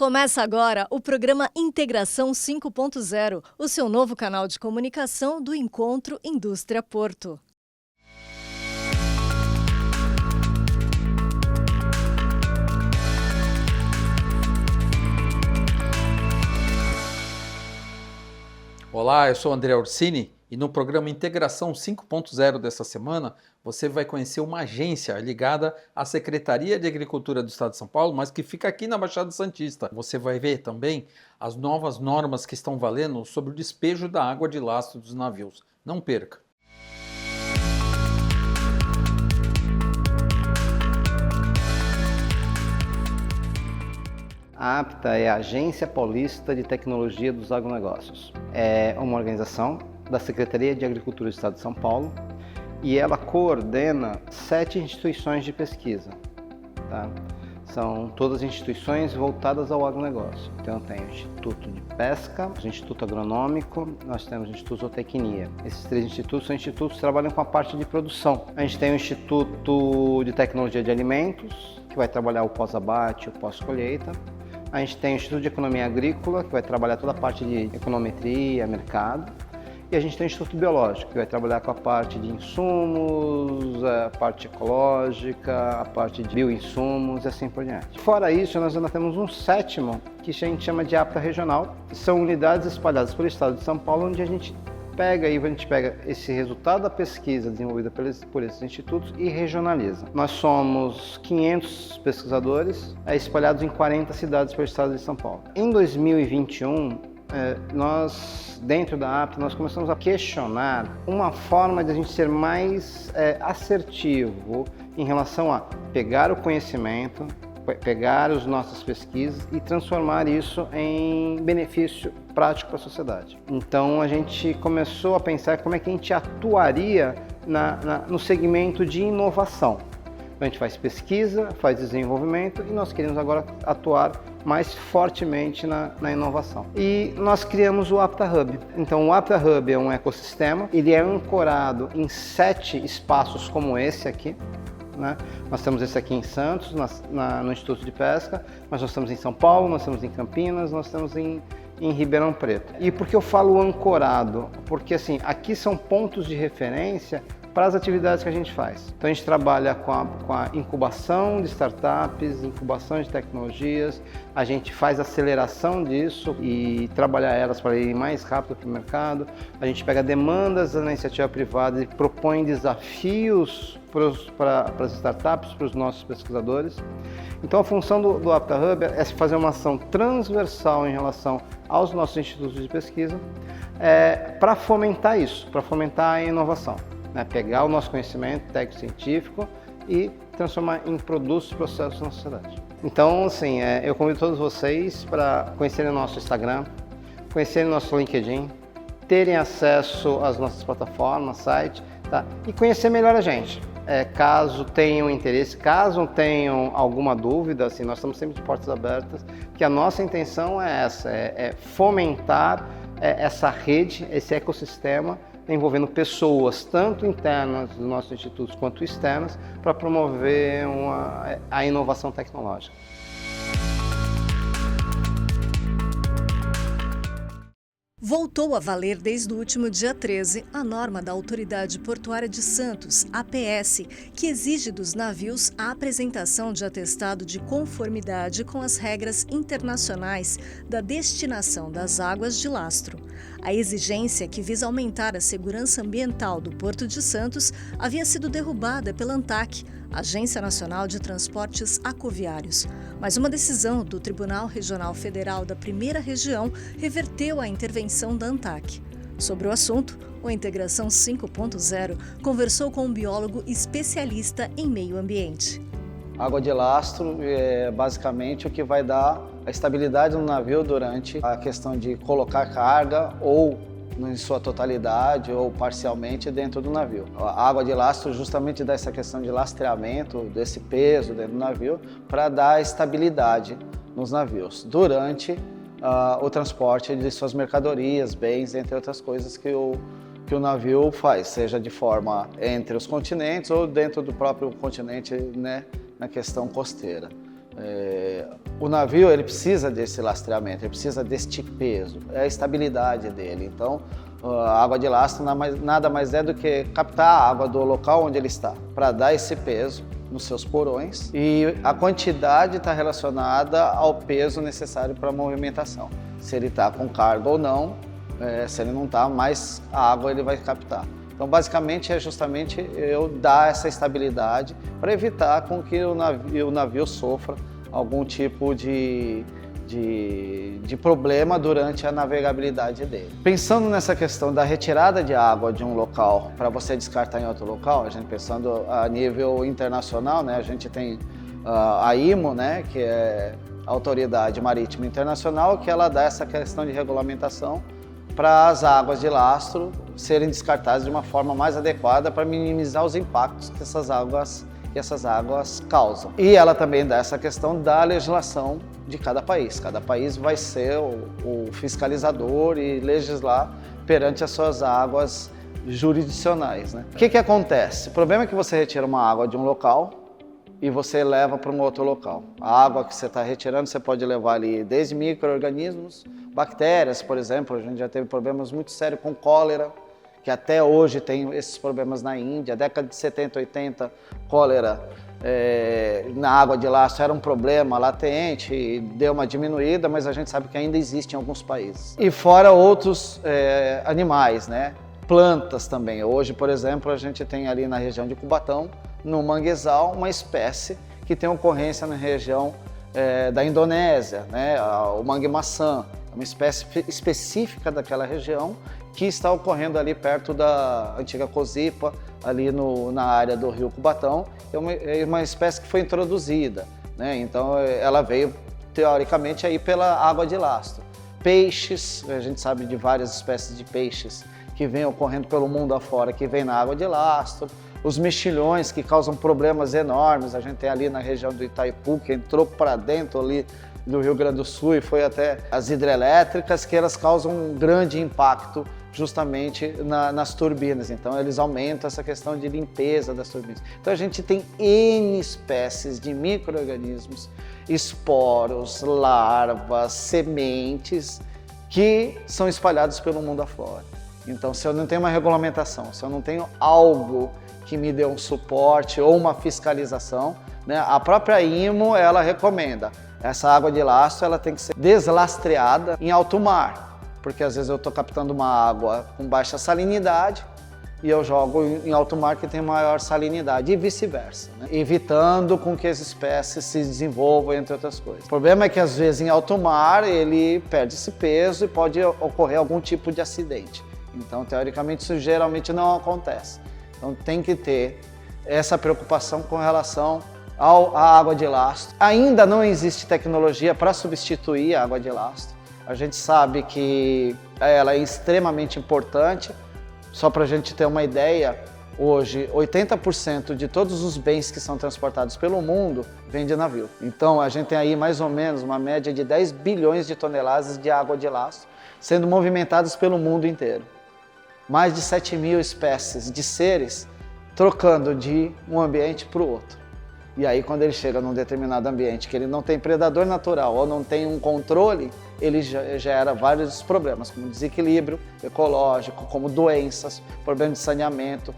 Começa agora o programa Integração 5.0, o seu novo canal de comunicação do Encontro Indústria Porto. Olá, eu sou André Orsini e no programa Integração 5.0 dessa semana você vai conhecer uma agência ligada à Secretaria de Agricultura do Estado de São Paulo, mas que fica aqui na Baixada Santista. Você vai ver também as novas normas que estão valendo sobre o despejo da água de lastro dos navios. Não perca! A APTA é a Agência Paulista de Tecnologia dos Agronegócios. É uma organização da Secretaria de Agricultura do Estado de São Paulo e ela coordena 7 instituições de pesquisa. Tá? São todas instituições voltadas ao agronegócio. Então tem o Instituto de Pesca, o Instituto Agronômico, nós temos o Instituto Zootecnia. Esses 3 institutos são institutos que trabalham com a parte de produção. A gente tem o Instituto de Tecnologia de Alimentos, que vai trabalhar o pós-abate, o pós-colheita. A gente tem o Instituto de Economia Agrícola, que vai trabalhar toda a parte de econometria, mercado. E a gente tem o Instituto Biológico, que vai trabalhar com a parte de insumos, a parte ecológica, a parte de bioinsumos e assim por diante. Fora isso, nós ainda temos um 7º, que a gente chama de APTA Regional. São unidades espalhadas pelo Estado de São Paulo, onde a gente pega esse resultado da pesquisa desenvolvida por esses institutos e regionaliza. Nós somos 500 pesquisadores espalhados em 40 cidades pelo Estado de São Paulo. Em 2021, dentro da APTA, nós começamos a questionar uma forma de a gente ser mais assertivo em relação a pegar o conhecimento, pegar as nossas pesquisas e transformar isso em benefício prático para a sociedade. Então a gente começou a pensar como é que a gente atuaria no segmento de inovação. Então, a gente faz pesquisa, faz desenvolvimento e nós queremos agora atuar mais fortemente na inovação. E nós criamos o APTA Hub. Então o APTA Hub é um ecossistema, ele é ancorado em 7 espaços como esse aqui. Né? Nós temos esse aqui em Santos, no Instituto de Pesca, mas nós temos em São Paulo, nós temos em Campinas, nós temos em Ribeirão Preto. E por que eu falo ancorado? Porque assim, aqui são pontos de referência para as atividades que a gente faz. Então a gente trabalha com a incubação de startups, incubação de tecnologias, a gente faz aceleração disso e trabalhar elas para irem mais rápido para o mercado, a gente pega demandas da iniciativa privada e propõe desafios para as startups, para os nossos pesquisadores. Então a função do APTA Hub é fazer uma ação transversal em relação aos nossos institutos de pesquisa para fomentar isso, para fomentar a inovação. Né? Pegar o nosso conhecimento técnico-científico e transformar em produtos e processos na sociedade. Então, assim, eu convido todos vocês para conhecerem o nosso Instagram, conhecerem o nosso LinkedIn, terem acesso às nossas plataformas, site, tá? E conhecer melhor a gente. Caso tenham interesse, caso tenham alguma dúvida, assim, nós estamos sempre de portas abertas, que a nossa intenção é essa, fomentar essa rede, esse ecossistema, envolvendo pessoas, tanto internas dos nossos institutos quanto externas, para promover a inovação tecnológica. Voltou a valer desde o último dia 13 a norma da Autoridade Portuária de Santos, APS, que exige dos navios a apresentação de atestado de conformidade com as regras internacionais da destinação das águas de lastro. A exigência, que visa aumentar a segurança ambiental do Porto de Santos, havia sido derrubada pela ANTAQ, Agência Nacional de Transportes Aquaviários. Mas uma decisão do Tribunal Regional Federal da Primeira Região reverteu a intervenção da ANTAQ. Sobre o assunto, o Integração 5.0 conversou com um biólogo especialista em meio ambiente. Água de lastro é basicamente o que vai dar a estabilidade no navio durante a questão de colocar carga ou em sua totalidade ou parcialmente dentro do navio. A água de lastro justamente dá essa questão de lastreamento desse peso dentro do navio para dar estabilidade nos navios durante o transporte de suas mercadorias, bens, entre outras coisas que o navio faz, seja de forma entre os continentes ou dentro do próprio continente, né, na questão costeira. O navio ele precisa desse lastreamento, ele precisa deste peso, é a estabilidade dele. Então, a água de lastro nada mais é do que captar a água do local onde ele está, para dar esse peso nos seus porões, e a quantidade está relacionada ao peso necessário para a movimentação. Se ele está com carga ou não, se ele não está, mais a água ele vai captar. Então, basicamente, é justamente eu dar essa estabilidade para evitar com que o navio sofra algum tipo de problema durante a navegabilidade dele. Pensando nessa questão da retirada de água de um local para você descartar em outro local, a gente pensando a nível internacional, né, a gente tem a IMO, né, que é a Autoridade Marítima Internacional, que ela dá essa questão de regulamentação para as águas de lastro serem descartadas de uma forma mais adequada para minimizar os impactos que essas águas causam. E ela também dá essa questão da legislação de cada país. Cada país vai ser o fiscalizador e legislar perante as suas águas jurisdicionais, né? O que acontece? O problema é que você retira uma água de um local e você leva para um outro local. A água que você está retirando, você pode levar ali desde micro-organismos, bactérias, por exemplo. A gente já teve problemas muito sérios com cólera, que até hoje tem esses problemas na Índia. Década de 70, 80, cólera na água de lastro era um problema latente e deu uma diminuída, mas a gente sabe que ainda existe em alguns países. E fora outros animais, né? Plantas também. Hoje, por exemplo, a gente tem ali na região de Cubatão, no manguezal, uma espécie que tem ocorrência na região da Indonésia, né? O mangue-maçã, uma espécie específica daquela região que está ocorrendo ali perto da antiga Cozipa, ali na área do rio Cubatão. É uma espécie que foi introduzida, né? Então ela veio teoricamente aí pela água de lastro. Peixes, a gente sabe de várias espécies de peixes que vêm ocorrendo pelo mundo afora, que vêm na água de lastro. Os mexilhões que causam problemas enormes, a gente tem ali na região do Itaipu, que entrou para dentro ali do Rio Grande do Sul e foi até as hidrelétricas, que elas causam um grande impacto justamente nas turbinas. Então eles aumentam essa questão de limpeza das turbinas. Então a gente tem N espécies de micro-organismos, esporos, larvas, sementes, que são espalhados pelo mundo afora. Então, se eu não tenho uma regulamentação, se eu não tenho algo que me dê um suporte ou uma fiscalização, né, a própria IMO, ela recomenda essa água de lastro, ela tem que ser deslastreada em alto mar, porque às vezes eu estou captando uma água com baixa salinidade e eu jogo em alto mar que tem maior salinidade e vice-versa, né? Evitando com que as espécies se desenvolvam, entre outras coisas. O problema é que às vezes em alto mar ele perde esse peso e pode ocorrer algum tipo de acidente. Então, teoricamente, isso geralmente não acontece. Então, tem que ter essa preocupação com relação à água de lastro. Ainda não existe tecnologia para substituir a água de lastro. A gente sabe que ela é extremamente importante. Só para a gente ter uma ideia, hoje 80% de todos os bens que são transportados pelo mundo vêm de navio. Então, a gente tem aí mais ou menos uma média de 10 bilhões de toneladas de água de lastro sendo movimentadas pelo mundo inteiro. Mais de 7 mil espécies de seres trocando de um ambiente para o outro. E aí, quando ele chega num determinado ambiente que ele não tem predador natural ou não tem um controle, ele gera vários problemas, como desequilíbrio ecológico, como doenças, problemas de saneamento,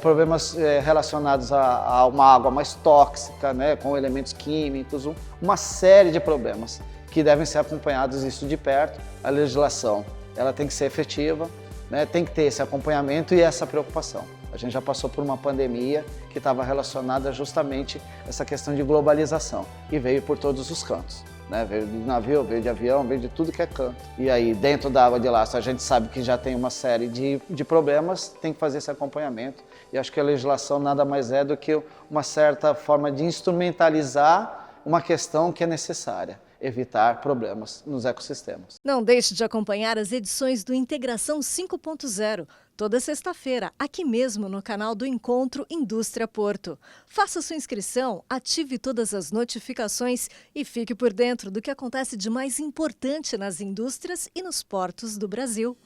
problemas relacionados a uma água mais tóxica, né, com elementos químicos, uma série de problemas que devem ser acompanhados isso de perto. A legislação ela tem que ser efetiva, né, tem que ter esse acompanhamento e essa preocupação. A gente já passou por uma pandemia que estava relacionada justamente a essa questão de globalização e veio por todos os cantos, né? Veio de navio, veio de avião, veio de tudo que é canto. E aí, dentro da água de lastro, a gente sabe que já tem uma série de problemas, tem que fazer esse acompanhamento. E acho que a legislação nada mais é do que uma certa forma de instrumentalizar uma questão que é necessária. Evitar problemas nos ecossistemas. Não deixe de acompanhar as edições do Integração 5.0, toda sexta-feira, aqui mesmo no canal do Encontro Indústria Porto. Faça sua inscrição, ative todas as notificações e fique por dentro do que acontece de mais importante nas indústrias e nos portos do Brasil.